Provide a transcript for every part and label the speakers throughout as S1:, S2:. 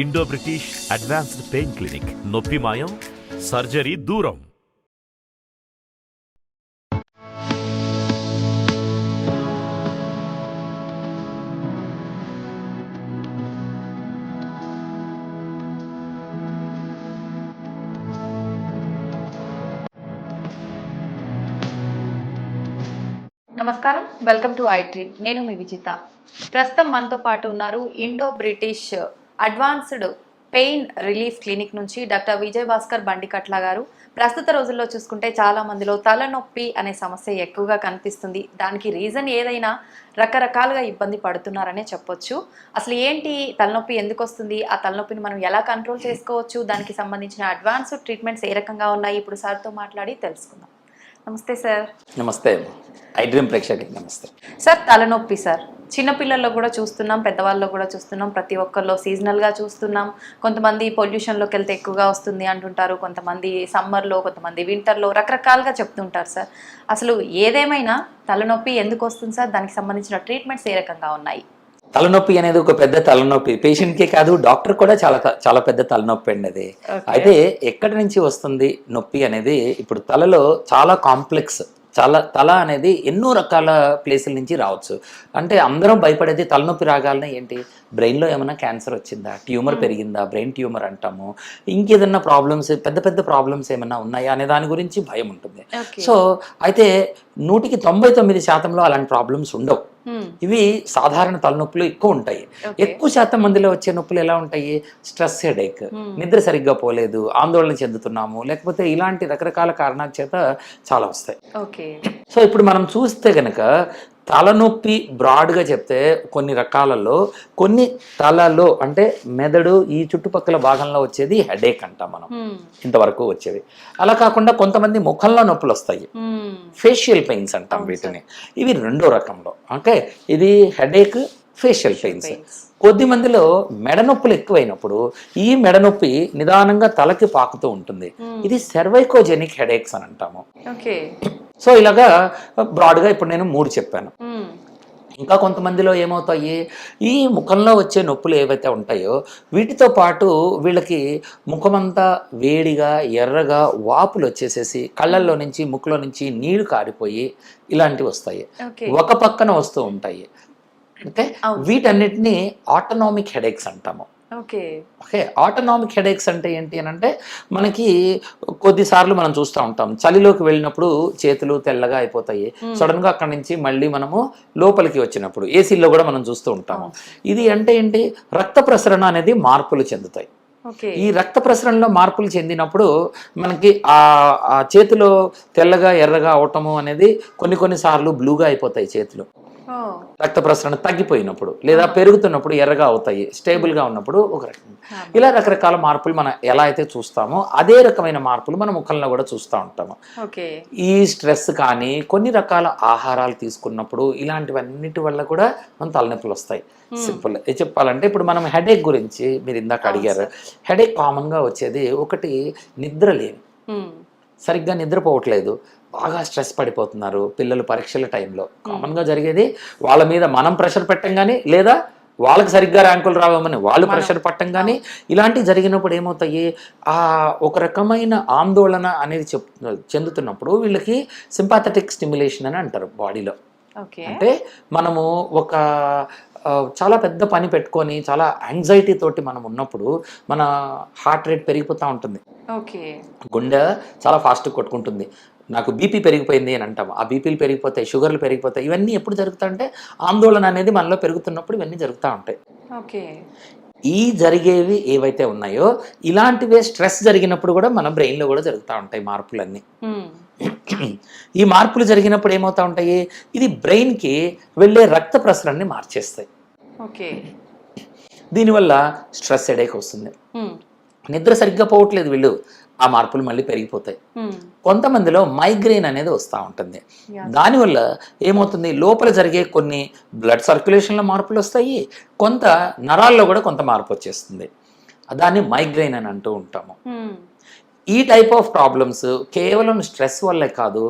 S1: Indo British advanced pain clinic. నొప్పి మాయం, surgery దూరం.
S2: నమస్కారం, వెల్కమ్ టు ఐట్రీట్. నేను మీ విజిత. ప్రస్తుతం మనతో పాటు ఉన్నారు Indo British advanced pain relief clinic నుంచి డాక్టర్ విజయ్ భాస్కర్ బండికట్ల గారు. ప్రస్తుత రోజుల్లో చూసుకుంటే చాలా మందిలో తలనొప్పి అనే సమస్య ఎక్కువగా కనిపిస్తుంది. దానికి రీజన్ ఏదైనా రకరకాలుగా ఇబ్బంది పడుతున్నారనే చెప్పొచ్చు. అసలు ఏంటి తలనొప్పి, ఎందుకు వస్తుంది, ఆ తలనొప్పిని మనం ఎలా కంట్రోల్ చేసుకోవచ్చు, దానికి సంబంధించిన అడ్వాన్స్డ్ ట్రీట్మెంట్స్ ఏ రకంగా ఉన్నాయి, ఇప్పుడు సార్తో మాట్లాడి తెలుసుకుందాం. నమస్తే సార్.
S3: నమస్తే ఐడ్రీమ్ ప్రేక్షకులకి నమస్తే
S2: సార్. తలనొప్పి సార్ చిన్నపిల్లల్లో కూడా చూస్తున్నాం, పెద్దవాళ్ళలో కూడా చూస్తున్నాం, ప్రతి ఒక్కరిలో సీజనల్గా చూస్తున్నాం. కొంతమంది పొల్యూషన్లోకి వెళ్తే ఎక్కువగా వస్తుంది అంటుంటారు, కొంతమంది సమ్మర్లో, కొంతమంది వింటర్లో, రకరకాలుగా చెప్తుంటారు సార్. అసలు ఏదేమైనా తలనొప్పి ఎందుకు వస్తుంది సార్, దానికి సంబంధించిన ట్రీట్మెంట్స్ ఏ రకంగా ఉన్నాయి?
S3: తలనొప్పి అనేది ఒక పెద్ద తలనొప్పి, పేషెంట్కే కాదు డాక్టర్ కూడా చాలా పెద్ద తలనొప్పి అండి అది. అయితే ఎక్కడి నుంచి వస్తుంది నొప్పి అనేది, ఇప్పుడు తలలో చాలా కాంప్లెక్స్, తల అనేది ఎన్నో రకాల ప్లేసుల నుంచి రావచ్చు. అంటే అందరం భయపడేది తలనొప్పి రాగాలనే ఏంటి, బ్రెయిన్లో ఏమైనా క్యాన్సర్ వచ్చిందా, ట్యూమర్ పెరిగిందా, బ్రెయిన్ ట్యూమర్ అంటాము, ఇంకేదన్నా ప్రాబ్లమ్స్, పెద్ద ప్రాబ్లమ్స్ ఏమైనా ఉన్నాయా అనే దాని గురించి భయం ఉంటుంది. సో అయితే 99% అలాంటి ప్రాబ్లమ్స్ ఉండవు. ఇవి సాధారణ తలనొప్పులు ఎక్కువ ఉంటాయి. ఎక్కువ శాతం మందిలో వచ్చే నొప్పులు ఎలా ఉంటాయి, స్ట్రెస్ హెడేక్, నిద్ర సరిగ్గా పోలేదు, ఆందోళన చెందుతున్నాము, లేకపోతే ఇలాంటి రకరకాల కారణాల చేత చాలా వస్తాయి. సో ఇప్పుడు మనం చూస్తే గనక తలనొప్పి బ్రాడ్గా చెప్తే కొన్ని రకాలలో, కొన్ని తలలో అంటే మెదడు ఈ చుట్టుపక్కల భాగంలో వచ్చేది హెడేక్ అంటాం మనం, ఇంతవరకు వచ్చేవి. అలా కాకుండా కొంతమంది ముఖంలో నొప్పులు వస్తాయి, ఫేషియల్ పెయిన్స్ అంటాం వీటిని. ఇవి రెండో రకంలో. ఓకే, ఇది హెడేక్, ఫేషియల్ పెయిన్స్. కొద్ది మందిలో మెడనొప్పులు ఎక్కువైనప్పుడు ఈ మెడనొప్పి నిదానంగా తలకి పాకుతూ ఉంటుంది, ఇది సెర్వైకోజెనిక్ హెడేక్స్ అని అంటాము. సో ఇలాగా బ్రాడ్గా ఇప్పుడు నేను 3 చెప్పాను. ఇంకా కొంతమందిలో ఏమవుతాయి, ఈ ముఖంలో వచ్చే నొప్పులు ఏవైతే ఉంటాయో వీటితో పాటు వీళ్ళకి ముఖమంతా వేడిగా ఎర్రగా వాపులు వచ్చేసేసి కళ్ళల్లో నుంచి ముక్కులో నుంచి నీళ్లు కారిపోయి ఇలాంటివి వస్తాయి, ఒక పక్కన వస్తూ ఉంటాయి. ఓకే, వీటన్నిటిని ఆటోనామిక్ హెడేక్స్ అంటాము. ఓకే, ఆటోనామిక్ హెడేక్స్ అంటే ఏంటి అని అంటే, మనకి కొద్దిసార్లు మనం చూస్తూ ఉంటాం, చలిలోకి వెళ్ళినప్పుడు చేతులు తెల్లగా అయిపోతాయి, సడన్ గా అక్కడి నుంచి మళ్ళీ మనము లోపలికి వచ్చినప్పుడు ఏసీల్లో కూడా మనం చూస్తూ ఉంటాము. ఇది అంటే ఏంటి, రక్త ప్రసరణ అనేది మార్పులు చెందుతాయి. ఈ రక్త ప్రసరణలో మార్పులు చెందినప్పుడు మనకి ఆ చేతిలో తెల్లగా ఎర్రగా అవటము అనేది కొన్నిసార్లు బ్లూగా అయిపోతాయి చేతులు, రక్త ప్రసరణ తగ్గిపోయినప్పుడు, లేదా పెరుగుతున్నప్పుడు ఎర్రగా అవుతాయి, స్టేబుల్గా ఉన్నప్పుడు ఒక రకం. ఇలా రకరకాల మార్పులు మనం ఎలా అయితే చూస్తామో అదే రకమైన మార్పులు మన ముఖంలో కూడా చూస్తూ ఉంటాము. ఈ స్ట్రెస్ కానీ కొన్ని రకాల ఆహారాలు తీసుకున్నప్పుడు ఇలాంటివన్నిటి వల్ల కూడా మన తలనొప్పులు వస్తాయి. సింపుల్ చెప్పాలంటే, ఇప్పుడు మనం హెడేక్ గురించి మీరు ఇందాక అడిగారు. హెడేక్ కామన్గా వచ్చేది ఒకటి, నిద్ర లేదు, సరిగ్గా నిద్రపోవట్లేదు, బాగా స్ట్రెస్ పడిపోతున్నారు పిల్లలు పరీక్షల టైంలో. కామన్గా జరిగేది వాళ్ళ మీద మనం ప్రెషర్ పెట్టం కానీ, లేదా వాళ్ళకి సరిగ్గా ర్యాంకులు రావమని వాళ్ళు ప్రెషర్ పట్టం కానీ, ఇలాంటివి జరిగినప్పుడు ఏమవుతాయి, ఒక రకమైన ఆందోళన అనేది చెందుతున్నప్పుడు వీళ్ళకి సింపాథెటిక్ స్టిమ్యులేషన్ అని అంటారు బాడీలో. అంటే మనము ఒక చాలా పెద్ద పని పెట్టుకొని చాలా యాంగ్జైటీ తోటి మనం ఉన్నప్పుడు మన హార్ట్ రేట్ పెరిగిపోతూ ఉంటుంది, గుండె చాలా ఫాస్ట్గా కొట్టుకుంటుంది, నాకు బీపీ పెరిగిపోయింది అని అంటాము, ఆ బీపీలు పెరిగిపోతాయి, షుగర్లు పెరిగిపోతాయి. ఇవన్నీ ఎప్పుడు జరుగుతాయంటే ఆందోళన అనేది మనలో పెరుగుతున్నప్పుడు ఇవన్నీ జరుగుతూ ఉంటాయి. ఈ జరిగేవి ఏవైతే ఉన్నాయో ఇలాంటివే స్ట్రెస్ జరిగినప్పుడు కూడా మన బ్రెయిన్లో కూడా జరుగుతూ ఉంటాయి మార్పులన్నీ. ఈ మార్పులు జరిగినప్పుడు ఏమవుతూ ఉంటాయి, ఇది బ్రెయిన్కి వెళ్ళే రక్త ప్రసరణని మార్చేస్తాయి. దీనివల్ల స్ట్రెస్ హెడేక్ వస్తుంది, నిద్ర సరిగ్గా పోవట్లేదు వీళ్ళు, ఆ మార్పులు మళ్ళీ పెరిగిపోతాయి. కొంతమందిలో మైగ్రెయిన్ అనేది వస్తూ ఉంటుంది. దానివల్ల ఏమవుతుంది, లోపల జరిగే కొన్ని బ్లడ్ సర్క్యులేషన్లో మార్పులు వస్తాయి, కొంత నరాల్లో కూడా కొంత మార్పు వచ్చేస్తుంది, దాన్ని మైగ్రెయిన్ అని అంటూ ఉంటాము. ఈ టైప్ ఆఫ్ ప్రాబ్లమ్స్ కేవలం స్ట్రెస్ వల్లే కాదు,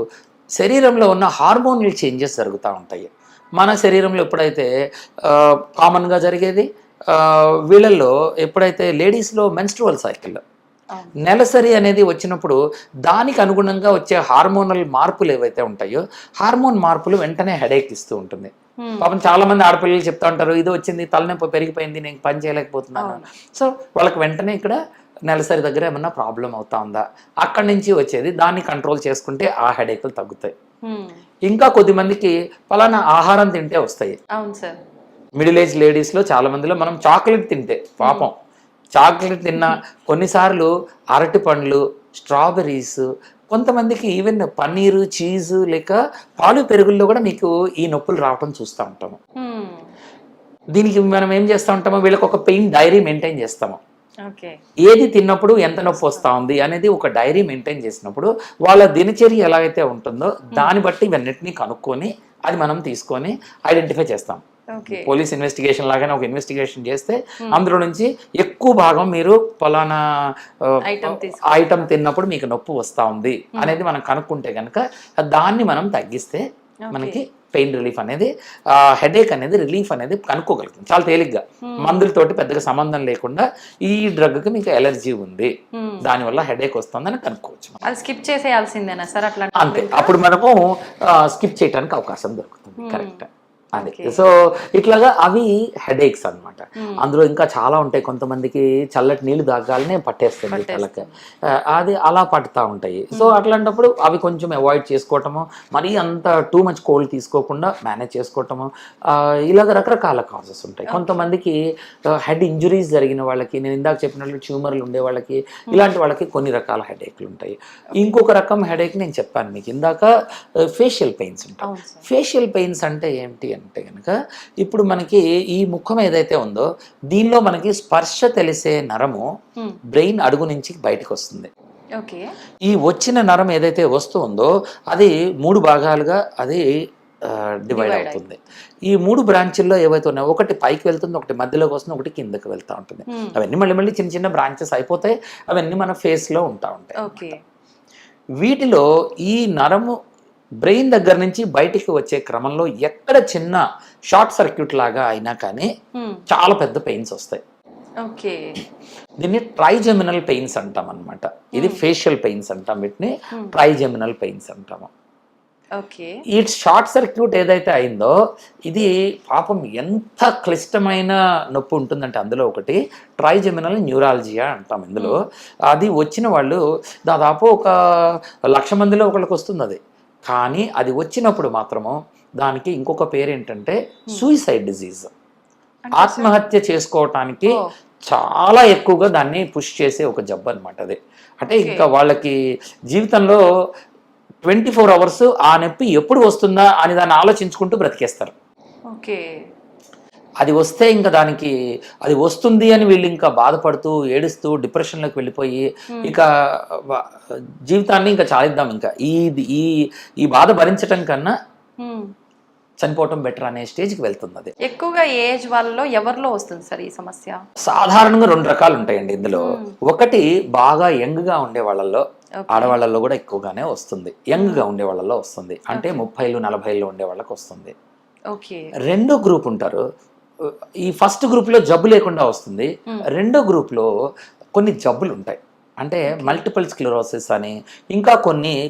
S3: శరీరంలో ఉన్న హార్మోనల్ చేంజెస్ జరుగుతూ ఉంటాయి. మన శరీరంలో ఎప్పుడైతే కామన్గా జరిగేది వీళ్ళల్లో ఎప్పుడైతే లేడీస్లో మెన్స్ట్రువల్ సైకిల్ నెలసరి అనేది వచ్చినప్పుడు దానికి అనుగుణంగా వచ్చే హార్మోనల్ మార్పులు ఏవైతే ఉంటాయో హార్మోన్ మార్పులు వెంటనే హెడేక్ ఇస్తూ ఉంటుంది. పాపం చాలా మంది ఆడపిల్లలు చెప్తా ఉంటారు, ఇది వచ్చింది, తలనొప్పి పెరిగిపోయింది, నేను పని చేయలేకపోతున్నాను. సో వాళ్ళకి వెంటనే ఇక్కడ నెలసరి దగ్గర ఏమన్నా ప్రాబ్లం అవుతా ఉందా, అక్కడి నుంచి వచ్చేది దాన్ని కంట్రోల్ చేసుకుంటే ఆ హెడేక్లు తగ్గుతాయి. ఇంకా కొద్దిమందికి పలానా ఆహారం తింటే వస్తాయి. మిడిల్ ఏజ్ లేడీస్లో చాలా మందిలో మనం చాక్లెట్ తింటే పాపం చాక్లెట్ తిన్నా, కొన్నిసార్లు అరటి పండ్లు, స్ట్రాబెర్రీస్, కొంతమందికి ఈవెన్ పన్నీరు, చీజు లేక పాలు పెరుగుల్లో కూడా మీకు ఈ నొప్పులు రావటం చూస్తూ ఉంటాము. దీనికి మనం ఏం చేస్తూ ఉంటామో వీళ్ళకి ఒక పెయిన్ డైరీ మెయింటైన్ చేస్తాము. ఏది తిన్నప్పుడు ఎంత నొప్పి వస్తూ ఉంది అనేది ఒక డైరీ మెయింటైన్ చేసినప్పుడు వాళ్ళ దినచర్య ఎలాగైతే ఉంటుందో దాన్ని బట్టి ఇవన్నిటిని కనుక్కొని అది మనం తీసుకొని ఐడెంటిఫై చేస్తాం. పోలీస్ ఇన్వెస్టిగేషన్ లాగానే ఒక ఇన్వెస్టిగేషన్ చేస్తే అందులో నుంచి ఎక్కువ భాగం మీరు పలానా ఐటమ్ తిన్నప్పుడు మీకు నొప్పి వస్తూ ఉంది అనేది మనం కనుక్కుంటే కనుక దాన్ని మనం తగ్గిస్తే మనకి పెయిన్ రిలీఫ్ అనేది, హెడేక్ అనేది, రిలీఫ్ అనేది కనుక్కోగలుగుతుంది చాలా తేలిగ్గా. మందులతోటి పెద్దగా సంబంధం లేకుండా ఈ డ్రగ్కి మీకు ఎలర్జీ ఉంది, దానివల్ల హెడేక్ వస్తుందని కనుక్కోవచ్చు.
S2: అది స్కిప్ చేసేయాల్సిందేనా సార్? అట్లా
S3: అంతే, అప్పుడు మనము స్కిప్ చేయడానికి అవకాశం దొరుకుతుంది. కరెక్ట్. అదే. సో ఇట్లాగా అవి హెడేక్స్ అన్నమాట. అందులో ఇంకా చాలా ఉంటాయి. కొంతమందికి చల్లటి నీళ్లు తాగాలనే పట్టేస్తుంది తలకి, అది అలా పట్టుతూ ఉంటాయి. సో అట్లాంటప్పుడు అవి కొంచెం అవాయిడ్ చేసుకోవటము, మరీ అంత టూ మచ్ కోల్డ్ తీసుకోకుండా మేనేజ్ చేసుకోవటము, ఇలాగ రకరకాల కాజెస్ ఉంటాయి. కొంతమందికి హెడ్ ఇంజురీస్ జరిగిన వాళ్ళకి, నేను ఇందాక చెప్పినట్లు ట్యూమర్లు ఉండే వాళ్ళకి, ఇలాంటి వాళ్ళకి కొన్ని రకాల హెడేక్లు ఉంటాయి. ఇంకొక రకం హెడేక్ నేను చెప్పాను మీకు ఇందాక, ఫేషియల్ పెయిన్స్ ఉంటాయి. ఫేషియల్ పెయిన్స్ అంటే ఏంటి అంటే కనుక ఇప్పుడు మనకి ఈ ముఖం ఏదైతే ఉందో దీనిలో మనకి స్పర్శ తెలిసే నరము బ్రెయిన్ అడుగు నుంచి బయటకు వస్తుంది. ఈ వచ్చిన నరం ఏదైతే వస్తుందో అది 3 భాగాలుగా అది డివైడ్ అవుతుంది. ఈ 3 బ్రాంచుల్లో ఏవైతే ఉన్నాయో ఒకటి పైకి వెళ్తుంది, ఒకటి మధ్యలోకి వస్తుంది, ఒకటి కిందకి వెళ్తూ ఉంటుంది. అవన్నీ మళ్ళీ చిన్న చిన్న బ్రాంచెస్ అయిపోతాయి. అవన్నీ మన ఫేస్లో ఉంటా ఉంటాయి. వీటిలో ఈ నరము బ్రెయిన్ దగ్గర నుంచి బయటికి వచ్చే క్రమంలో ఎక్కడ చిన్న షార్ట్ సర్క్యూట్ లాగా అయినా కానీ చాలా పెద్ద పెయిన్స్ వస్తాయి. దీన్ని ట్రైజెమినల్ పెయిన్స్ అంటాం అనమాట. ఇది ఫేషియల్ పెయిన్స్ అంటాం, వీటిని ట్రైజెమినల్ పెయిన్స్ అంటాము. ఈ షార్ట్ సర్క్యూట్ ఏదైతే అయిందో ఇది పాపం ఎంత క్లిష్టమైన నొప్పి ఉంటుందంటే అందులో ఒకటి ట్రైజెమినల్ న్యూరాలజియా అంటాం. ఇందులో అది వచ్చిన వాళ్ళు దాదాపు ఒక 1,00,000 మందిలో ఒకళ్ళకి వస్తుంది. అది కానీ అది వచ్చినప్పుడు మాత్రము దానికి ఇంకొక పేరు ఏంటంటే సూయిసైడ్ డిజీజ్. ఆత్మహత్య చేసుకోవటానికి చాలా ఎక్కువగా దాన్ని పుష్ చేసే ఒక జబ్బు అనమాట అది. అంటే ఇంకా వాళ్ళకి జీవితంలో 24 hours ఆ నొప్పి ఎప్పుడు వస్తుందా అని దాన్ని ఆలోచించుకుంటూ బ్రతికేస్తారు. అది వస్తే ఇంకా దానికి అది వస్తుంది అని వీళ్ళు ఇంకా బాధపడుతూ ఏడుస్తూ డిప్రెషన్లోకి వెళ్ళిపోయి ఇక జీవితాన్ని ఇంకా చాలిద్దాం, ఇంకా ఈ బాధ భరించటం కన్నా చనిపోవటం బెటర్ అనే స్టేజ్కి వెళ్తుంది. అది
S2: ఎక్కువగా ఏజ్ వాళ్ళలో ఎవరిలో వస్తుంది సార్ ఈ సమస్య?
S3: సాధారణంగా 2 రకాలు ఉంటాయండి ఇందులో. ఒకటి బాగా యంగ్గా ఉండే వాళ్ళల్లో, ఆడవాళ్ళల్లో కూడా ఎక్కువగానే వస్తుంది. యంగ్గా ఉండే వాళ్ళలో వస్తుంది, అంటే 30s 40s ఉండే వాళ్ళకి వస్తుంది. రెండో గ్రూప్ ఉంటారు. ఈ ఫస్ట్ గ్రూప్లో జబ్బు లేకుండా వస్తుంది. రెండో గ్రూప్లో కొన్ని జబ్బులు ఉంటాయి, అంటే మల్టిపుల్ స్క్లెరోసిస్ అని, ఇంకా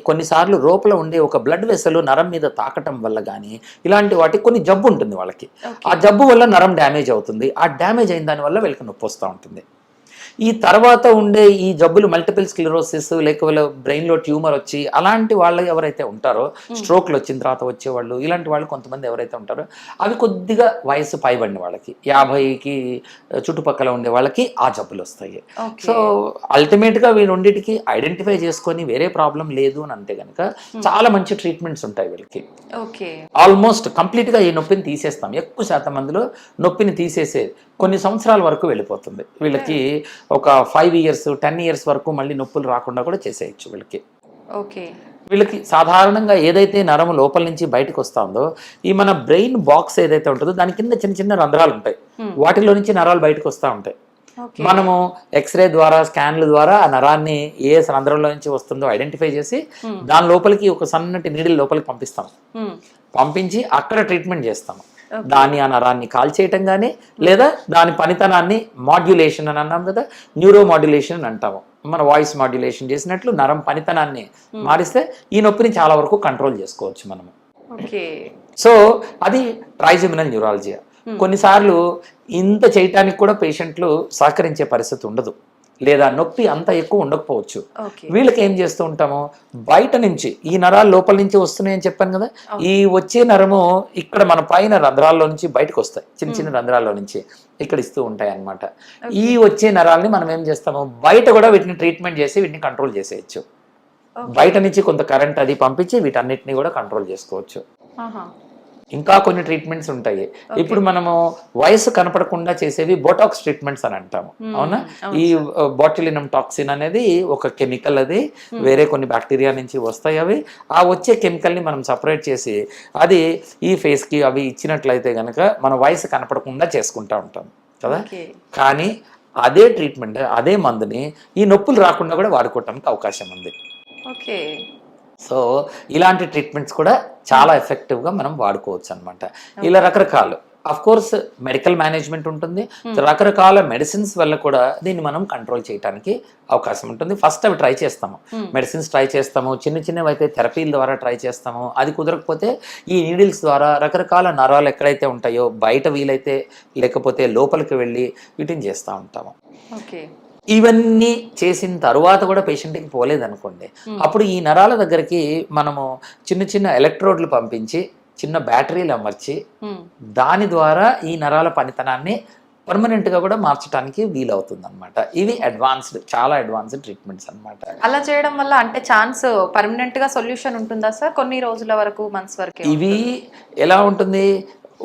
S3: కొన్నిసార్లు లోపల ఉండే ఒక బ్లడ్ వెసల్ నరం మీద తాకటం వల్ల కానీ ఇలాంటి వాటికి కొన్ని జబ్బు ఉంటుంది వాళ్ళకి. ఆ జబ్బు వల్ల నరం డ్యామేజ్ అవుతుంది. ఆ డ్యామేజ్ అయిన దానివల్ల వీళ్ళకి నొప్పి వస్తూ ఉంటుంది. ఈ తర్వాత ఉండే ఈ జబ్బులు మల్టిపుల్ స్క్లెరోసిస్ లేక బ్రెయిన్లో ట్యూమర్ వచ్చి అలాంటి వాళ్ళు ఎవరైతే ఉంటారో, స్ట్రోక్లు వచ్చిన తర్వాత వచ్చేవాళ్ళు, ఇలాంటి వాళ్ళు కొంతమంది ఎవరైతే ఉంటారో అవి కొద్దిగా వయసు పైబడిన వాళ్ళకి, 50కి చుట్టుపక్కల ఉండే వాళ్ళకి ఆ జబ్బులు వస్తాయి. సో అల్టిమేట్గా వీ రెండింటికి ఐడెంటిఫై చేసుకొని వేరే ప్రాబ్లం లేదు అని అంటే కనుక చాలా మంచి ట్రీట్మెంట్స్ ఉంటాయి వీళ్ళకి. ఆల్మోస్ట్ కంప్లీట్గా ఈ నొప్పిని తీసేస్తాం. ఎక్కువ శాతం మందిలో నొప్పిని తీసేసే కొన్ని సంవత్సరాల వరకు వెళ్ళిపోతుంది వీళ్ళకి. ఒక 5 years 10 years వరకు మళ్ళీ నొప్పులు రాకుండా కూడా చేసేయచ్చు వీళ్ళకి. వీళ్ళకి సాధారణంగా ఏదైతే నరము లోపల నుంచి బయటకు వస్తుందో ఈ మన బ్రెయిన్ బాక్స్ ఏదైతే ఉంటుందో దాని కింద చిన్న చిన్న రంధ్రాలు ఉంటాయి. వాటిలో నుంచి నరాలు బయటకు వస్తూ ఉంటాయి. మనము ఎక్స్రే ద్వారా, స్కాన్ల ద్వారా ఆ నరాన్ని ఏ రంధ్రంలో నుంచి వస్తుందో ఐడెంటిఫై చేసి దాని లోపలికి ఒక సన్నటి నీడిల్ లోపలికి పంపిస్తాము. పంపించి అక్కడ ట్రీట్మెంట్ చేస్తాము. దాని ఆ నరాన్ని కాల్చేయటం కానీ లేదా దాని పనితనాన్ని మాడ్యులేషన్ అని అన్నాం కదా, న్యూరో మాడ్యులేషన్ అని అంటాము. మన వాయిస్ మాడ్యులేషన్ చేసినట్లు నరం పనితనాన్ని మారిస్తే ఈ నొప్పిని చాలా వరకు కంట్రోల్ చేసుకోవచ్చు మనము. సో అది ట్రైజెమినల్ న్యూరాలజియా. కొన్నిసార్లు ఇంత చేయటానికి కూడా పేషెంట్లు సహకరించే పరిస్థితి ఉండదు, లేదా నొప్పి అంత ఎక్కువ ఉండకపోవచ్చు. వీళ్ళకి ఏం చేస్తూ ఉంటాము, బయట నుంచి ఈ నరాలు లోపల నుంచి వస్తున్నాయని చెప్పాను కదా, ఈ వచ్చే నరము ఇక్కడ మన పైన రంధ్రాల్లో నుంచి బయటకు వస్తాయి, చిన్న చిన్న రంధ్రాల్లో నుంచి ఇక్కడ ఇస్తూ ఉంటాయి అన్నమాట. ఈ వచ్చే నరాలని మనం ఏం చేస్తాము, బయట కూడా వీటిని ట్రీట్మెంట్ చేసి వీటిని కంట్రోల్ చేసేయచ్చు. బయట నుంచి కొంత కరెంట్ అది పంపించి వీటన్నిటిని కూడా కంట్రోల్ చేసుకోవచ్చు. ఇంకా కొన్ని ట్రీట్మెంట్స్ ఉంటాయి. ఇప్పుడు మనము వయసు కనపడకుండా చేసేవి బోటాక్స్ ట్రీట్మెంట్స్ అని అంటాము, అవునా. ఈ బాట్యులినం టాక్సిన్ అనేది ఒక కెమికల్, అది వేరే కొన్ని బ్యాక్టీరియా నుంచి వస్తాయి. అవి ఆ వచ్చే కెమికల్ని మనం సపరేట్ చేసి అది ఈ ఫేస్కి అవి ఇచ్చినట్లయితే కనుక మన వయసు కనపడకుండా చేసుకుంటా ఉంటాం కదా. కానీ అదే ట్రీట్మెంట్, అదే మందుని ఈ నొప్పులు రాకుండా కూడా వాడుకోవటానికి అవకాశం ఉంది. సో ఇలాంటి ట్రీట్మెంట్స్ కూడా చాలా ఎఫెక్టివ్గా మనం వాడుకోవచ్చు అనమాట. ఇలా రకరకాలు, అఫ్ కోర్స్ మెడికల్ మేనేజ్మెంట్ ఉంటుంది, రకరకాల మెడిసిన్స్ వల్ల కూడా దీన్ని మనం కంట్రోల్ చేయడానికి అవకాశం ఉంటుంది. ఫస్ట్ అవి ట్రై చేస్తాము, మెడిసిన్స్ ట్రై చేస్తాము, చిన్న చిన్నవి అయితే థెరపీల ద్వారా ట్రై చేస్తాము. అది కుదరకపోతే ఈ నీడిల్స్ ద్వారా రకరకాల నరాలు ఎక్కడైతే ఉంటాయో బయట వీలైతే, లేకపోతే లోపలికి వెళ్ళి వీటిని చేస్తూ ఉంటాము. ఇవన్నీ చేసిన తర్వాత కూడా పేషెంట్కి పోలేదనుకోండి, అప్పుడు ఈ నరాల దగ్గరికి మనము చిన్న చిన్న ఎలక్ట్రోడ్లు పంపించి చిన్న బ్యాటరీలు అమర్చి దాని ద్వారా ఈ నరాల పనితనాన్ని పర్మనెంట్గా కూడా మార్చడానికి వీలవుతుంది అనమాట. ఇవి అడ్వాన్స్డ్, చాలా అడ్వాన్స్డ్ ట్రీట్మెంట్స్ అనమాట.
S2: అలా చేయడం వల్ల అంటే ఛాన్స్ పర్మనెంట్గా సొల్యూషన్ ఉంటుందా సార్? కొన్ని రోజుల వరకు, మంత్స్ వరకు?
S3: ఇవి ఎలా ఉంటుంది,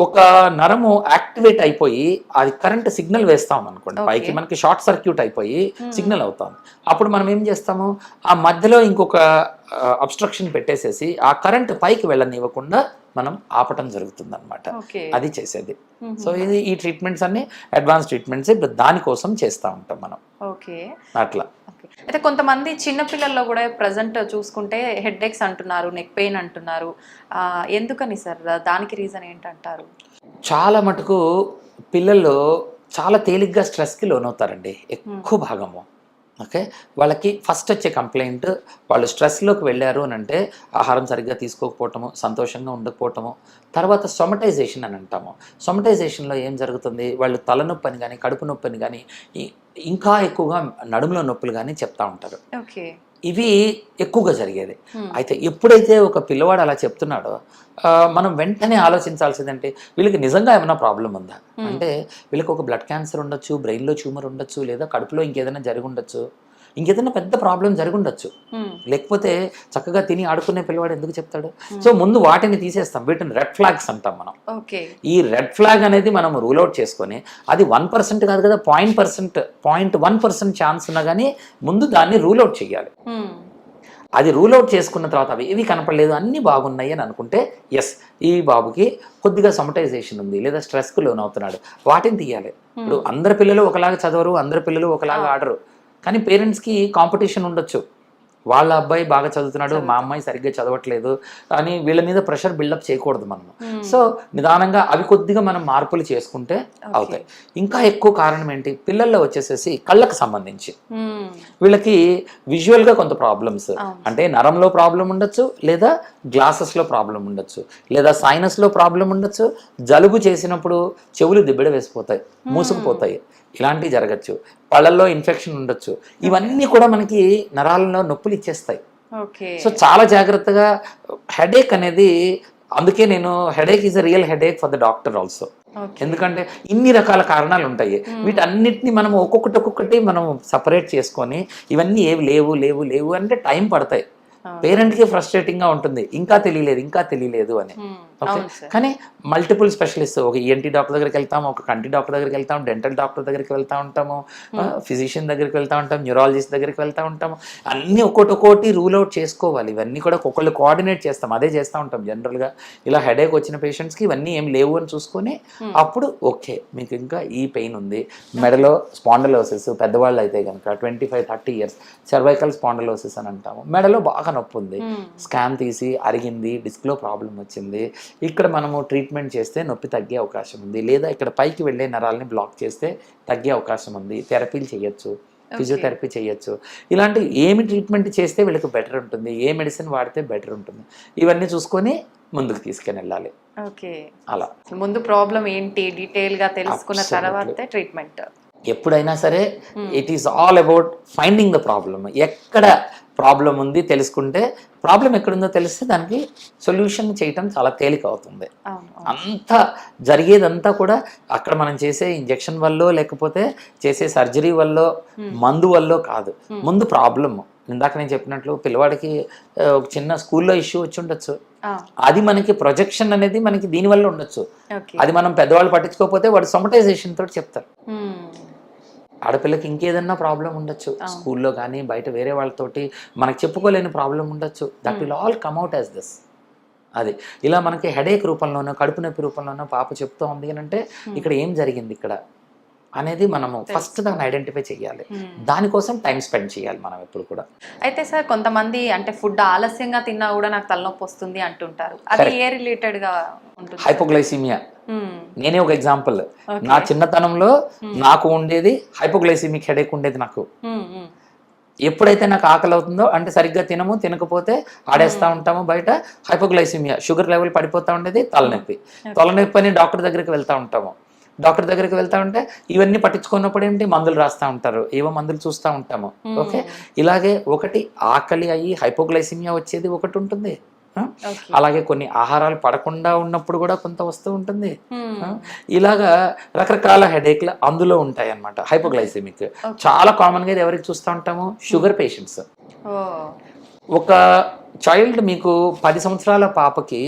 S3: ఒక నరము యాక్టివేట్ అయిపోయి అది కరెంట్ సిగ్నల్ వేస్తాం అనుకోండి పైకి, మనకి షార్ట్ సర్క్యూట్ అయిపోయి సిగ్నల్ అవుతాం. అప్పుడు మనం ఏం చేస్తాము, ఆ మధ్యలో ఇంకొక అబ్స్ట్రక్షన్ పెట్టేసేసి ఆ కరెంట్ పైకి వెళ్ళనివ్వకుండా మనం ఆపటం జరుగుతుంది అనమాట. అది చేసేది. సో ఇది ఈ ట్రీట్మెంట్స్ అన్ని అడ్వాన్స్ ట్రీట్మెంట్స్, ఇప్పుడు దానికోసం చేస్తూ ఉంటాం మనం. అట్లా
S2: అయితే కొంతమంది చిన్నపిల్లల్లో కూడా ప్రజెంట్ చూసుకుంటే హెడ్ ఏక్స్ అంటున్నారు, నెక్ పెయిన్ అంటున్నారు. ఎందుకని సార్? దానికి రీజన్ ఏంటంటారు?
S3: చాలా మటుకు పిల్లల్లో చాలా తేలిగ్గా స్ట్రెస్కి లోనవుతారండి ఎక్కువ భాగము. ఓకే, వాళ్ళకి ఫస్ట్ వచ్చే కంప్లైంట్, వాళ్ళు స్ట్రెస్లోకి వెళ్ళారు అని అంటే ఆహారం సరిగ్గా తీసుకోకపోవటము, సంతోషంగా ఉండకపోవటము. తర్వాత సొమటైజేషన్ అని అంటాము. సొమటైజేషన్లో ఏం జరుగుతుంది, వాళ్ళు తలనొప్పి అని కానీ కడుపు నొప్పి అని కానీ ఇంకా ఎక్కువగా నడుములో నొప్పులు కానీ చెప్తా ఉంటారు. ఇవి ఎక్కువగా జరిగేది. అయితే ఎప్పుడైతే ఒక పిల్లవాడు అలా చెప్తున్నాడో మనం వెంటనే ఆలోచించాల్సిందంటే వీళ్ళకి నిజంగా ఏమైనా ప్రాబ్లం ఉందా అంటే, వీళ్ళకి ఒక బ్లడ్ క్యాన్సర్ ఉండొచ్చు, బ్రెయిన్లో ట్యూమర్ ఉండొచ్చు, లేదా కడుపులో ఇంకేదైనా జరిగి ఉండొచ్చు, ఇంకేదైనా పెద్ద ప్రాబ్లం జరిగి ఉండొచ్చు. లేకపోతే చక్కగా తిని ఆడుకునే పిల్లవాడు ఎందుకు చెప్తాడు? సో ముందు వాటిని తీసేస్తాం, వీటిని రెడ్ ఫ్లాగ్స్ అంటాం మనం. ఈ రెడ్ ఫ్లాగ్ అనేది మనం రూల్ అవుట్ చేసుకొని, అది 1% కాదు కదా, 0.1% ఛాన్స్ ఉన్నా కానీ ముందు దాన్ని రూల్ అవుట్ చేయాలి. అది రూల్ అవుట్ చేసుకున్న తర్వాత అవి ఏవి కనపడలేదు, అన్నీ బాగున్నాయి అని అనుకుంటే ఎస్, ఈ బాబుకి కొద్దిగా సొమటైజేషన్ ఉంది, లేదా స్ట్రెస్కు లోన్ అవుతున్నాడు, వాటిని తీయాలి. ఇప్పుడు అందరి పిల్లలు ఒకలాగా చదవరు, అందరి పిల్లలు ఒకలాగా ఆడరు. కానీ పేరెంట్స్కి కాంపిటీషన్ ఉండొచ్చు, వాళ్ళ అబ్బాయి బాగా చదువుతున్నాడు, మా అమ్మాయి సరిగ్గా చదవట్లేదు అని వీళ్ళ మీద ప్రెషర్ బిల్డప్ చేయకూడదు మనము. సో నిదానంగా అవి కొద్దిగా మనం మార్పులు చేసుకుంటే అవుతాయి. ఇంకా ఎక్కువ కారణం ఏంటి, పిల్లల్లో వచ్చేసేసి కళ్ళకు సంబంధించి వీళ్ళకి విజువల్గా కొంత ప్రాబ్లమ్స్, అంటే నరంలో ప్రాబ్లం ఉండొచ్చు, లేదా గ్లాసెస్లో ప్రాబ్లం ఉండొచ్చు, లేదా సైనస్లో ప్రాబ్లం ఉండొచ్చు, జలుబు చేసినప్పుడు చెవులు దిబ్బెడ వేసిపోతాయి, మూసుకుపోతాయి, ఇలాంటివి జరగచ్చు, పళ్ళల్లో ఇన్ఫెక్షన్ ఉండొచ్చు. ఇవన్నీ కూడా మనకి నరాలలో నొప్పులు ఇచ్చేస్తాయి. సో చాలా జాగ్రత్తగా హెడేక్ అనేది, అందుకే నేను headache is a real headache for the doctor also. ఎందుకంటే ఇన్ని రకాల కారణాలు ఉంటాయి, వీటన్నిటిని మనం ఒక్కొక్కటి మనం సపరేట్ చేసుకొని ఇవన్నీ ఏవి లేవు లేవు లేవు అంటే టైం పడతాయి. పేరెంట్కి ఫ్రస్ట్రేటింగ్గా ఉంటుంది, ఇంకా తెలియలేదు అని. ఓకే, కానీ మల్టిపుల్ స్పెషలిస్ట్, ఒక ఈఎన్టీ డాక్టర్ దగ్గరికి వెళ్తాము, ఒక కంటి డాక్టర్ దగ్గరికి వెళ్తాం, డెంటల్ డాక్టర్ దగ్గరికి వెళ్తూ ఉంటాము, ఫిజిషియన్ దగ్గరికి వెళ్తూ ఉంటాం, న్యూరాలజిస్ట్ దగ్గరికి వెళ్తూ ఉంటాము. అన్నీ ఒక్కొక్కటి రూల్ అవుట్ చేసుకోవాలి. ఇవన్నీ కూడా ఒక్కొక్కళ్ళు కోఆర్డినేట్ చేస్తాం, అదే చేస్తూ ఉంటాం జనరల్గా. ఇలా హెడేక్ వచ్చిన పేషెంట్స్కి ఇవన్నీ ఏం లేవు అని చూసుకొని అప్పుడు ఓకే మీకు ఇంకా ఈ పెయిన్ ఉంది, మెడలో స్పాండలోసిస్, పెద్దవాళ్ళు అయితే కనుక 25-30 years సర్వైకల్ స్పాండలోసిస్ అని అంటాము, మెడలో బాగా నొప్పి ఉంది, స్కాన్ తీసి అరిగింది, డిస్క్లో ప్రాబ్లం వచ్చింది, ఇక్కడ మనము ట్రీట్మెంట్ చేస్తే నొప్పి తగ్గే అవకాశం ఉంది, లేదా ఇక్కడ పైకి వెళ్ళే నరాలని బ్లాక్ చేస్తే తగ్గే అవకాశం ఉంది, థెరపీలు చేయొచ్చు, ఫిజియోథెరపీ చేయొచ్చు. ఇలాంటి ఏమి ట్రీట్మెంట్ చేస్తే వీళ్ళకి బెటర్ ఉంటుంది, ఏ మెడిసిన్ వాడితే బెటర్ ఉంటుంది, ఇవన్నీ చూసుకొని ముందుకు తీసుకుని వెళ్ళాలి.
S2: ఓకే,
S3: అలా
S2: ముందు ప్రాబ్లం ఏంటి డీటెయిల్ గా తెలుసుకున్న తర్వాతే ట్రీట్మెంట్.
S3: ఎప్పుడైనా సరే it is all about finding the problem. ఎక్కడ ప్రాబ్లం ఉంది తెలుసుకుంటే, ప్రాబ్లం ఎక్కడుందో తెలిస్తే దానికి సొల్యూషన్ చేయటం చాలా తేలిక అవుతుంది. అంతా జరిగేదంతా కూడా అక్కడ మనం చేసే ఇంజెక్షన్ వల్ల, లేకపోతే చేసే సర్జరీ వల్ల, మందు వల్ల కాదు. ముందు ప్రాబ్లమ్, ఇందాక నేను చెప్పినట్లు పిల్లవాడికి ఒక చిన్న స్కూల్లో ఇష్యూ వచ్చి ఉండొచ్చు, అది మనకి ప్రొజెక్షన్ అనేది మనకి దీనివల్ల ఉండొచ్చు. అది మనం పెద్దవాళ్ళు పట్టించుకోకపోతే వాడు సొమటైజేషన్ తోటి చెప్తారు. ఆడపిల్లకి ఇంకేదన్నా ప్రాబ్లం ఉండొచ్చు, స్కూల్లో కానీ బయట వేరే వాళ్ళతోటి మనకు చెప్పుకోలేని ప్రాబ్లం ఉండొచ్చు. That will all come out as this. అది ఇలా మనకి హెడేక్ రూపంలోనో, కడుపు నొప్పి రూపంలోనో పాప చెప్తూ ఉంది అని అంటే ఇక్కడ ఏం జరిగింది ఇక్కడ అనేది మనము ఫస్ట్ దాన్ని ఐడెంటిఫై చేయాలి. దానికోసం టైం స్పెండ్ చేయాలి మనం ఎప్పుడు కూడా.
S2: అయితే సార్ కొంతమంది అంటే ఫుడ్ ఆలస్యంగా తిన్నా కూడా నాకు తలనొప్పి వస్తుంది అంటుంటారు, అది ఏ రిలేటెడ్ గా ఉంటుంది?
S3: హైపోగ్లైసీమియా. నేనే ఒక ఎగ్జాంపుల్. నా చిన్నతనంలో నాకు ఉండేది హైపోగ్లైసీమిక్ హెడేక్ ఉండేది. నాకు ఎప్పుడైతే నాకు ఆకలి అవుతుందో అంటే సరిగ్గా తినకపోతే ఆడేస్తూ ఉంటాము బయట, హైపోగ్లైసీమియా, షుగర్ లెవెల్ పడిపోతూ ఉండేది, తలనొప్పి అని డాక్టర్ దగ్గరికి వెళ్తూ ఉంటాము. డాక్టర్ దగ్గరికి వెళ్తా ఉంటే ఇవన్నీ పట్టించుకున్నప్పుడు ఏంటి మందులు రాస్తూ ఉంటారు, ఏవో మందులు చూస్తూ ఉంటాము. ఓకే, ఇలాగే ఒకటి ఆకలి అయ్యి హైపోగ్లైసిమియా వచ్చేది ఒకటి ఉంటుంది. అలాగే కొన్ని ఆహారాలు పడకుండా ఉన్నప్పుడు కూడా కొంత వస్తూ ఉంటుంది. ఇలాగా రకరకాల హెడేక్లు అందులో ఉంటాయి అన్నమాట. హైపోగ్లైసిమిక్ చాలా కామన్ గా ఎవరికి చూస్తూ ఉంటాము? Sugar patients. ఒక చైల్డ్, మీకు 10 సంవత్సరాల పాపకి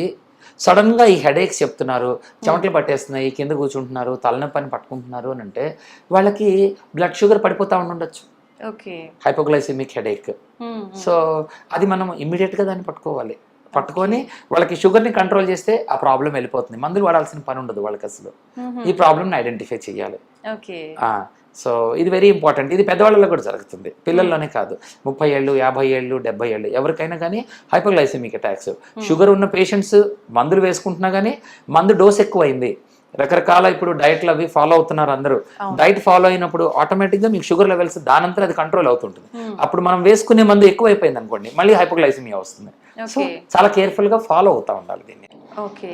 S3: సడన్ గా ఈ హెడేక్స్ చెప్తున్నారు, చెమటలు పట్టేస్తున్నాయి, కింద కూర్చుంటున్నారు, తలనొప్పి అని పట్టుకుంటున్నారు అని అంటే వాళ్ళకి బ్లడ్ షుగర్ పడిపోతా ఉండొచ్చు. Hypoglycaemic headache. సో అది మనం ఇమ్మీడియట్ గా దాన్ని పట్టుకొని వాళ్ళకి షుగర్ ని కంట్రోల్ చేస్తే ఆ ప్రాబ్లం వెళ్ళిపోతుంది. మందులు వాడాల్సిన పని ఉండదు వాళ్ళకి అసలు. ఈ ప్రాబ్లమ్ ఐడెంటిఫై చేయాలి. సో ఇది వెరీ ఇంపార్టెంట్. ఇది పెద్దవాళ్ళలో కూడా జరుగుతుంది, పిల్లల్లోనే కాదు. 30 ఏళ్ళు, 50 ఏళ్ళు, 70 ఏళ్ళు ఎవరికైనా కానీ హైపోగ్లైసిమిక్ అటాక్స్. షుగర్ ఉన్న పేషెంట్స్ మందులు వేసుకుంటున్నా కానీ మందు డోస్ ఎక్కువైంది, రకరకాల ఇప్పుడు డైట్లు అవి ఫాలో అవుతున్నారు అందరూ. డైట్ ఫాలో అయినప్పుడు ఆటోమేటిక్గా మీకు షుగర్ లెవెల్స్ దానంతా అది కంట్రోల్ అవుతుంటుంది. అప్పుడు మనం వేసుకునే మందు ఎక్కువైపోయింది అనుకోండి, మళ్ళీ హైపోగ్లైసిమియా వస్తుంది. సో చాలా కేర్ఫుల్ గా ఫాలో అవుతా ఉండాలి దీన్ని.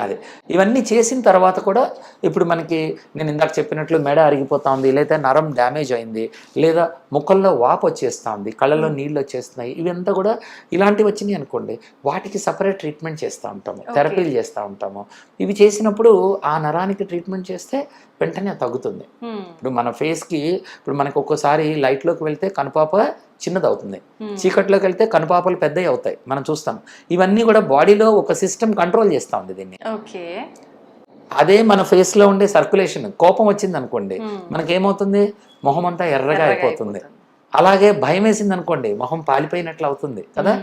S3: అదే ఇవన్నీ చేసిన తర్వాత కూడా ఇప్పుడు మనకి నేను ఇందాక చెప్పినట్లు మెడ అరిగిపోతా ఉంది, లేదా నరం డ్యామేజ్ అయింది, లేదా ముక్కల్లో వాపు వచ్చేస్తా ఉంది, కళ్ళలో నీళ్ళు వచ్చేస్తున్నాయి, ఇవంతా కూడా ఇలాంటివి వచ్చినాయి అనుకోండి, వాటికి సపరేట్ ట్రీట్మెంట్ చేస్తూ ఉంటాము, థెరపీలు చేస్తూ ఉంటాము. ఇవి చేసినప్పుడు ఆ నరానికి ట్రీట్మెంట్ చేస్తే వెంటనే తగ్గుతుంది. ఇప్పుడు మన ఫేస్కి ఇప్పుడు మనకు ఒక్కోసారి లైట్లోకి వెళ్తే కనుపాప చిన్నది అవుతుంది, చీకట్లోకి వెళ్తే కనుపాపలు పెద్దవి అవుతాయి, మనం చూస్తాం. ఇవన్నీ కూడా బాడీలో ఒక సిస్టమ్ కంట్రోల్ చేస్తా ఉంది దీన్ని. అదే మన ఫేస్ లో ఉండే సర్క్యులేషన్, కోపం వచ్చింది అనుకోండి మనకేమవుతుంది, మొహం అంతా ఎర్రగా అయిపోతుంది. అలాగే భయం వేసింది అనుకోండి మొహం పాలిపోయినట్లు అవుతుంది కదా.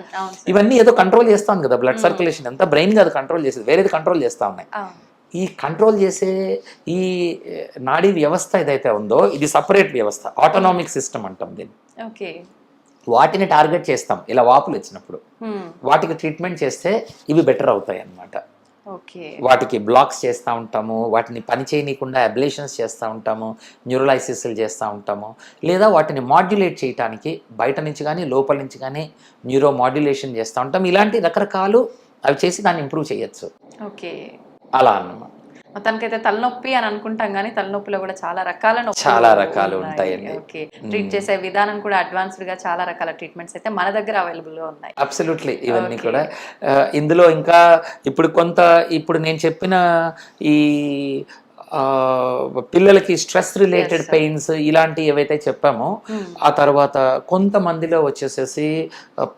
S3: ఇవన్నీ ఏదో కంట్రోల్ చేస్తాం కదా, బ్లడ్ సర్క్యులేషన్ అంతా బ్రెయిన్ కాదు కంట్రోల్ చేసేది, వేరేది కంట్రోల్ చేస్తా ఉన్నాయి. ఈ కంట్రోల్ చేసే ఈ నాడీ వ్యవస్థ ఏదైతే ఉందో ఇది సపరేట్ వ్యవస్థ, ఆటోనామిక్ సిస్టమ్ అంటాం దీన్ని. వాటిని టార్గెట్ చేస్తాం ఇలా వాపులు వచ్చినప్పుడు, వాటికి ట్రీట్మెంట్ చేస్తే ఇవి బెటర్ అవుతాయి అన్నమాట. వాటికి బ్లాక్స్ చేస్తూ ఉంటాము, వాటిని పని చేయనీయకుండా అబ్లేషన్స్ చేస్తూ ఉంటాము, న్యూరోలైసిస్లు చేస్తూ ఉంటాము, లేదా వాటిని మాడ్యులేట్ చేయడానికి బయట నుంచి కానీ లోపల నుంచి కానీ న్యూరో మాడ్యులేషన్ చేస్తూ ఉంటాం. ఇలాంటి రకరకాలు అవి చేసి దాన్ని ఇంప్రూవ్ చేయొచ్చు. అలా అన్నమాట.
S2: మొత్తానికైతే తలనొప్పి అని అనుకుంటాం కానీ తలనొప్పిలో కూడా చాలా
S3: రకాలు ఉంటాయండి.
S2: ట్రీట్ చేసే విధానం కూడా అడ్వాన్స్డ్ గా చాలా రకాల ట్రీట్మెంట్స్ అయితే మన దగ్గర అవైలబుల్ గా ఉన్నాయి.
S3: అబ్సల్యూట్లీ. ఇవన్నీ కూడా ఇందులో ఇంకా ఇప్పుడు నేను చెప్పిన ఈ పిల్లలకి స్ట్రెస్ రిలేటెడ్ పెయిన్స్ ఇలాంటి ఏవైతే చెప్పామో, ఆ తర్వాత కొంతమందిలో వచ్చేసేసి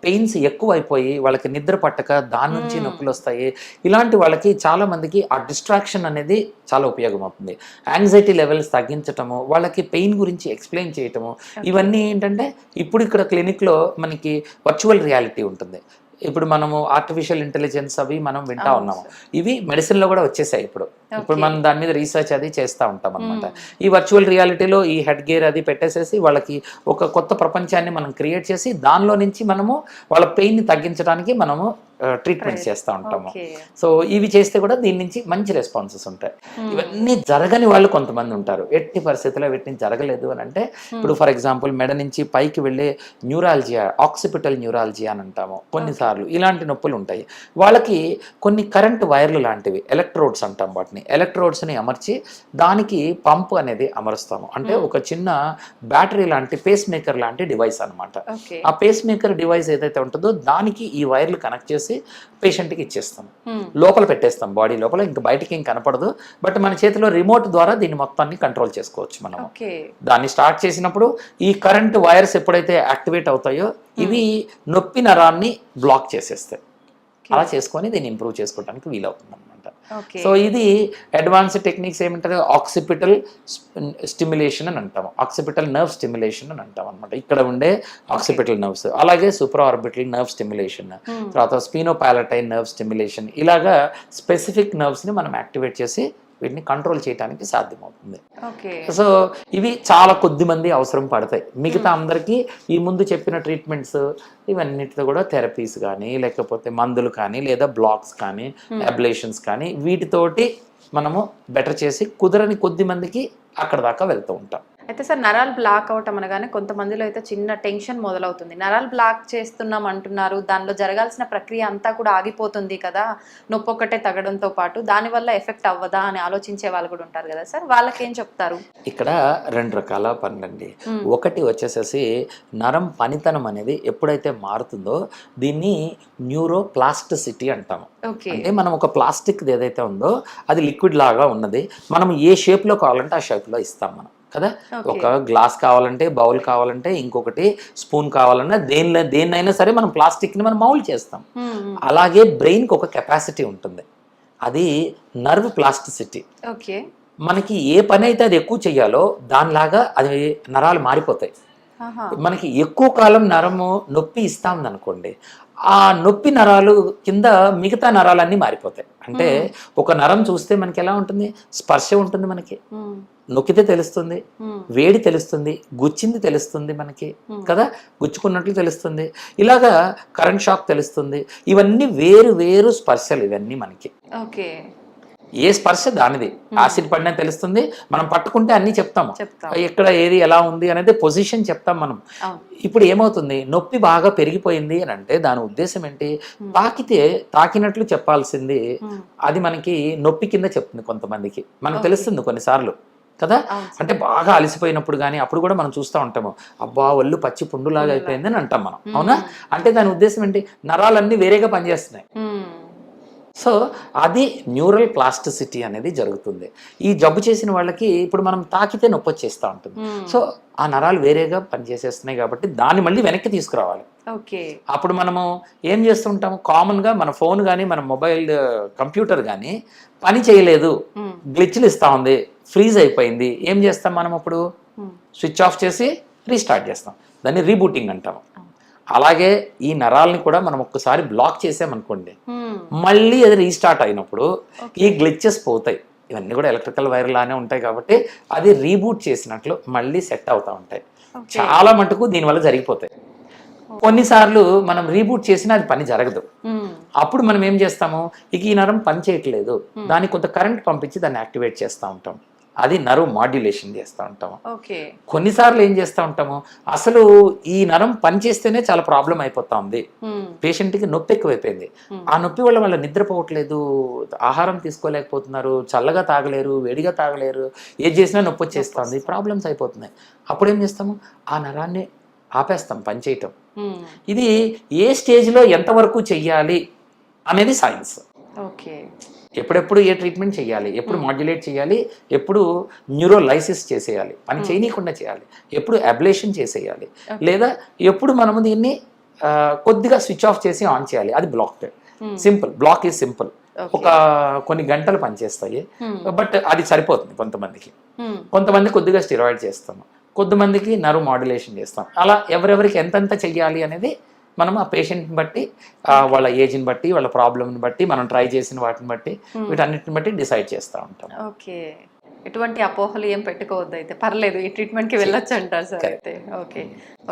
S3: పెయిన్స్ ఎక్కువైపోయి వాళ్ళకి నిద్ర పట్టక దాని నుంచి నొప్పులు వస్తాయి. ఇలాంటి వాళ్ళకి చాలా మందికి ఆ డిస్ట్రాక్షన్ అనేది చాలా ఉపయోగం అవుతుంది. యాంగ్జైటీ లెవెల్స్ తగ్గించటము, వాళ్ళకి పెయిన్ గురించి ఎక్స్ప్లెయిన్ చేయటము, ఇవన్నీ ఏంటంటే ఇప్పుడు ఇక్కడ క్లినిక్లో మనకి వర్చువల్ రియాలిటీ ఉంటుంది. ఇప్పుడు మనము ఆర్టిఫిషియల్ ఇంటెలిజెన్స్ అవి మనం వింటా ఉన్నాము, ఇవి మెడిసిన్ లో కూడా వచ్చేసాయి. ఇప్పుడు మనం దాని మీద రీసెర్చ్ అది చేస్తూ ఉంటాం అనమాట. ఈ వర్చువల్ రియాలిటీలో ఈ హెడ్ గేర్ అది పెట్టేసేసి వాళ్ళకి ఒక కొత్త ప్రపంచాన్ని మనం క్రియేట్ చేసి దానిలో నుంచి మనము వాళ్ళ పెయిన్ ని తగ్గించడానికి మనము ట్రీట్మెంట్స్ చేస్తూ ఉంటాము.
S2: ఓకే.
S3: సో ఇవి చేస్తే కూడా దీని నుంచి మంచి రెస్పాన్సెస్ ఉంటాయి. ఇవన్నీ జరగని వాళ్ళు కొంతమంది ఉంటారు. ఎట్టి పరిస్థితుల్లో వీటిని జరగలేదు అని అంటే ఇప్పుడు ఫర్ ఎగ్జాంపుల్ మెడ నుంచి పైకి వెళ్ళే న్యూరాలజియా, ఆక్సిపిటల్ న్యూరాలజియా అని అంటాము. కొన్నిసార్లు ఇలాంటి నొప్పులు ఉంటాయి. వాళ్ళకి కొన్ని కరెంట్ వైర్లు లాంటివి ఎలక్ట్రోడ్స్ అంటాం, వాటిని ఎలక్ట్రోడ్స్ని అమర్చి దానికి పంప్ అనేది అమరుస్తాము. అంటే ఒక చిన్న బ్యాటరీ లాంటి పేస్ మేకర్ లాంటి డివైస్ అనమాట.
S2: ఓకే.
S3: ఆ పేస్ మేకర్ డివైస్ ఏదైతే ఉంటుందో దానికి ఈ వైర్లు కనెక్ట్ చేసి పేషెంట్కి ఇచ్చేస్తాం. లోపల పెట్టేస్తాం, బాడీ లోపల, ఇంకా బయటికి ఏం కనపడదు. బట్ మన చేతిలో రిమోట్ ద్వారా దీన్ని మొత్తాన్ని కంట్రోల్ చేసుకోవచ్చు మనం.
S2: ఓకే.
S3: దాన్ని స్టార్ట్ చేసినప్పుడు ఈ కరెంట్ వైర్స్ ఎప్పుడైతే యాక్టివేట్ అవుతాయో ఇవి నొప్పి నరాన్ని బ్లాక్ చేసేస్తాయి. అలా చేసుకొని దీన్ని ఇంప్రూవ్ చేసుకోవడానికి వీలవుతుంది అనమాట.
S2: ఓకే.
S3: సో ఇది అడ్వాన్స్డ్ టెక్నిక్స్ ఏమంటారు, ఆక్సిపిటల్ స్టిమ్యులేషన్ అని అంటాము, ఆక్సిపిటల్ నర్వ్ స్టిమ్యులేషన్ అని అంటాం అనమాట. ఇక్కడ ఉండే ఆక్సిపిటల్ నర్వ్స్, అలాగే సూపర్ ఆర్బిటల్ నర్వ్ స్టిమ్యులేషన్, తర్వాత స్పీనోపాలటైన్ నర్వ్ స్టిమ్యులేషన్, ఇలాగా స్పెసిఫిక్ నర్వ్స్ని మనం యాక్టివేట్ చేసి వీటిని కంట్రోల్ చేయడానికి సాధ్యమవుతుంది.
S2: ఓకే.
S3: సో ఇవి చాలా కొద్ది మంది అవసరం పడతాయి. మిగతా అందరికీ ఈ ముందు చెప్పిన ట్రీట్మెంట్స్ ఇవన్నిటితో కూడా థెరపీస్ కానీ లేకపోతే మందులు కానీ లేదా బ్లాక్స్ కానీ అబ్లేషన్స్ కానీ వీటితోటి మనము బెటర్ చేసి కుదరని కొద్ది మందికి అక్కడ దాకా వెళ్తూ ఉంటాం.
S2: అయితే సార్ నరాలు బ్లాక్ అవటం అనగానే కొంతమందిలో అయితే చిన్న టెన్షన్ మొదలవుతుంది. నరాలు బ్లాక్ చేస్తున్నాం అంటున్నారు, దానిలో జరగాల్సిన ప్రక్రియ అంతా కూడా ఆగిపోతుంది కదా, నొప్పి ఒక్కటే తగ్గడంతో పాటు దానివల్ల ఎఫెక్ట్ అవ్వదా అని ఆలోచించే వాళ్ళు కూడా ఉంటారు కదా సార్, వాళ్ళకి ఏం చెప్తారు?
S3: ఇక్కడ రెండు రకాల పనులండి. ఒకటి వచ్చేసేసి నరం పనితనం అనేది ఎప్పుడైతే మారుతుందో దీన్ని న్యూరోప్లాస్టిసిటీ అంటాము. అంటే మనం ఒక ప్లాస్టిక్ ఏదైతే ఉందో అది లిక్విడ్ లాగా ఉన్నది, మనం ఏ షేప్లో కావాలంటే ఆ షేప్లో ఇస్తాం మనం కదా. ఒక గ్లాస్ కావాలంటే, బౌల్ కావాలంటే, ఇంకొకటి స్పూన్ కావాలన్నా దేన్నైనా సరే మనం ప్లాస్టిక్ని మనం మౌల్డ్ చేస్తాం. అలాగే బ్రెయిన్కి ఒక కెపాసిటీ ఉంటుంది, అది నర్వ్ ప్లాస్టిసిటీ.
S2: ఓకే.
S3: మనకి ఏ పని అయితే అది ఎక్కువ చెయ్యాలో దానిలాగా అది నరాలు మారిపోతాయి. మనకి ఎక్కువ కాలం నరము నొప్పి ఇస్తాం అనుకోండి, ఆ నొప్పి నరాలు కింద మిగతా నరాలన్నీ మారిపోతాయి. అంటే ఒక నరం చూస్తే మనకి ఎలా ఉంటుంది, స్పర్శ ఉంటుంది, మనకి నొక్కితే తెలుస్తుంది, వేడి తెలుస్తుంది, గుచ్చింది తెలుస్తుంది మనకి కదా, గుచ్చుకున్నట్లు తెలుస్తుంది, ఇలాగా కరెంట్ షాక్ తెలుస్తుంది. ఇవన్నీ వేరు వేరు స్పర్శలు ఇవన్నీ మనకి.
S2: ఓకే.
S3: ఏ స్పర్శ దానిది, యాసిడ్ పడినా తెలుస్తుంది, మనం పట్టుకుంటే అన్ని చెప్తాము, ఎక్కడ ఏది ఎలా ఉంది అనేది పొజిషన్ చెప్తాం మనం. ఇప్పుడు ఏమవుతుంది, నొప్పి బాగా పెరిగిపోయింది అని అంటే దాని ఉద్దేశం ఏంటి, తాకినట్లు చెప్పాల్సింది అది మనకి నొప్పి కింద చెప్తుంది కొంతమందికి, మనకు తెలుస్తుంది కొన్నిసార్లు కదా. అంటే బాగా అలసిపోయినప్పుడు కానీ అప్పుడు కూడా మనం చూస్తూ ఉంటాము, అబ్బా ఒళ్ళు పచ్చి పుండులాగా అయిపోయింది అని అంటాం మనం, అవునా. అంటే దాని ఉద్దేశం ఏంటి, నరాలన్నీ వేరేగా పనిచేస్తున్నాయి. సో అది న్యూరల్ ప్లాస్టిసిటీ అనేది జరుగుతుంది. ఈ జబ్బు చేసిన వాళ్ళకి ఇప్పుడు మనం తాకితే నొప్పి వచ్చేస్తూ ఉంటుంది. సో ఆ నరాలు వేరేగా పనిచేసేస్తున్నాయి కాబట్టి దాన్ని మళ్ళీ వెనక్కి తీసుకురావాలి.
S2: ఓకే. అప్పుడు
S3: మనము ఏం చేస్తుంటాము, కామన్గా మన ఫోన్ కానీ మన మొబైల్ కంప్యూటర్ కానీ పని చేయలేదు, గ్లిచ్లు ఇస్తూ ఉంది, ఫ్రీజ్ అయిపోయింది, ఏం చేస్తాం మనం అప్పుడు, స్విచ్ ఆఫ్ చేసి రీస్టార్ట్ చేస్తాం, దాన్ని రీబూటింగ్ అంటాము. అలాగే ఈ నరాలని కూడా మనం ఒక్కసారి బ్లాక్ చేసామనుకోండి, మళ్ళీ అది రీస్టార్ట్ అయినప్పుడు ఈ గ్లిచెస్ పోతాయి. ఇవన్నీ కూడా ఎలక్ట్రికల్ వైర్ లానే ఉంటాయి కాబట్టి అది రీబూట్ చేసినట్లు మళ్ళీ సెట్ అవుతూ ఉంటాయి. చాలా మటుకు దీనివల్ల జరిగిపోతాయి. కొన్నిసార్లు మనం రీబూట్ చేసినా అది పని జరగదు. అప్పుడు మనం ఏం చేస్తాము, ఇక ఈ నరం పని చేయట్లేదు, దానికి కొంత కరెంట్ పంపించి దాన్ని యాక్టివేట్ చేస్తూ ఉంటాం, అది నర్వ్ మాడ్యులేషన్ చేస్తూ ఉంటాము. కొన్నిసార్లు ఏం చేస్తూ ఉంటాము, అసలు ఈ నరం పనిచేస్తేనే చాలా ప్రాబ్లం అయిపోతా ఉంది, పేషెంట్కి నొప్పి ఎక్కువైపోయింది, ఆ నొప్పి వల్ల వాళ్ళ నిద్రపోవట్లేదు, ఆహారం తీసుకోలేకపోతున్నారు, చల్లగా తాగలేరు, వేడిగా తాగలేరు, ఏది చేసినా నొప్పి వచ్చేస్తుంది, ప్రాబ్లమ్స్ అయిపోతున్నాయి. అప్పుడు ఏం చేస్తాము, ఆ నరాన్ని ఆపేస్తాం పని చేయటం. ఇది ఏ స్టేజ్లో ఎంతవరకు చెయ్యాలి అనేది సైన్స్. ఎప్పుడెప్పుడు ఏ ట్రీట్మెంట్ చేయాలి, ఎప్పుడు మాడ్యులేట్ చేయాలి, ఎప్పుడు న్యూరోలైసిస్ చేసేయాలి, పని చేయనీయకుండా చేయాలి, ఎప్పుడు అబ్లేషన్ చేసేయాలి, లేదా ఎప్పుడు మనము దీన్ని కొద్దిగా స్విచ్ ఆఫ్ చేసి ఆన్ చేయాలి, అది blocked. Simple, block is simple, ఒక కొన్ని గంటలు పనిచేస్తాయి, బట్ అది సరిపోతుంది కొంతమందికి. కొంతమంది కొద్దిగా స్టెరాయిడ్ చేస్తాము, కొంతమందికి నర్వ్ మాడ్యులేషన్ చేస్తాం. అలా ఎవరెవరికి ఎంతెంత చెయ్యాలి అనేది మనం ఆ పేషెంట్ని బట్టి, వాళ్ళ ఏజ్ని బట్టి, వాళ్ళ ప్రాబ్లమ్ని బట్టి, మనం ట్రై చేసిన వాటిని బట్టి, వీటన్నిటిని బట్టి డిసైడ్ చేస్తూ ఉంటాం.
S2: ఓకే. ఎటువంటి అపోహలు ఏం పెట్టుకోవద్దు, అయితే పర్లేదు, ఈ ట్రీట్మెంట్కి వెళ్ళొచ్చు అంటారు సార్ అయితే. Okay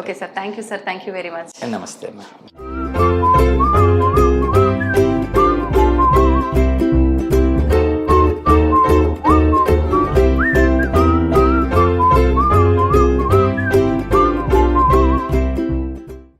S2: okay sir, thank you sir, thank you very much.
S3: నమస్తే అమ్మా.